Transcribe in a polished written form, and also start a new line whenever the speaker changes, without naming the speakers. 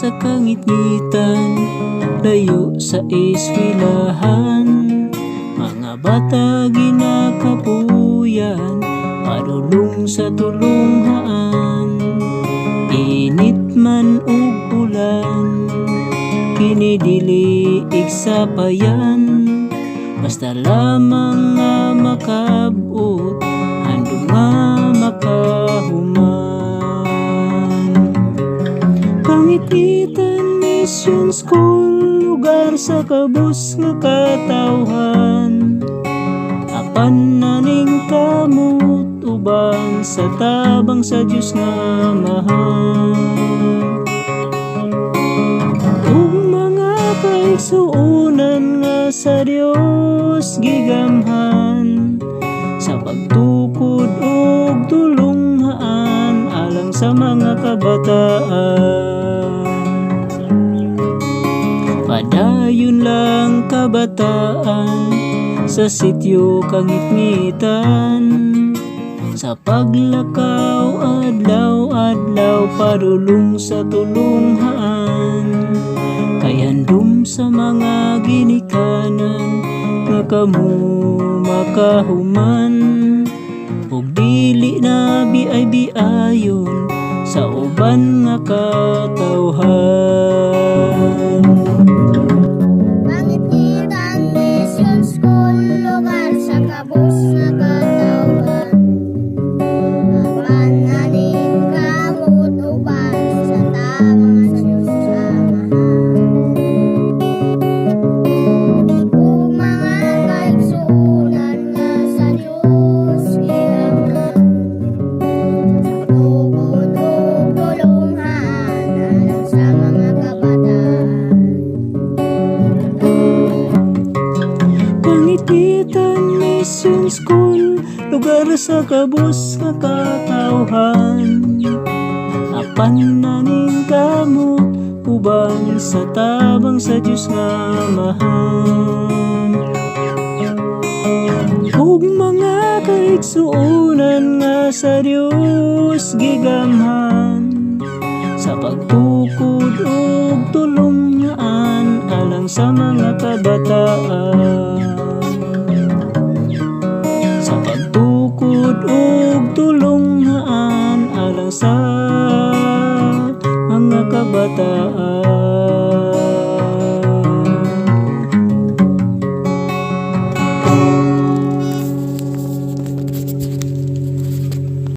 sa kangit-ngitan, layo sa eskwelahan. Mga bata ginakapuyan, padulong sa tulunghaan. Init man ug ulan, kinidili igsapayan. Basta lamang nga makabot, handog nga makahuman. Kangit-ngitan Mission School, lugar sa kabus nga katawhan. Apan naning kamot, uban sa tabang sa Diyos nga mahal. Ug mga kaigsuonan nga sa Dios gigamhan, sa pagtukod ug tulunghaan alang sa mga kabataan. Padayon lang kabataan sa sityo kangit-ngitan, sa paglakaw adlaw-adlaw padulong sa tulunghaan. Kay handom sa mga ginikanan nga kamo makahuman, ug dili na biay-biayon sa uban nga katawhan.
Kangit-ngitan Mission School, lugar sa kabus nga katawhan. Apan naning kamot, uban sa tabang sa Diyos nga mahal. Ug mga kaigsuonan nga sa Dios gigamhan, sa pagtukod ug tulunghaan alang sa mga kabataan.
Kangit-ngitan Mission School, lugar sa kabus nga katawhan. Apan naning kamot, uban sa tabang sa Diyos nga mahal. Ug mga kaigsuonan nga sa Dios gigamhan, sa pagtukod ug tulunghaan alang sa mga kabataan. Sa pagtukod ug tulunghaan alang sa mga kabataan.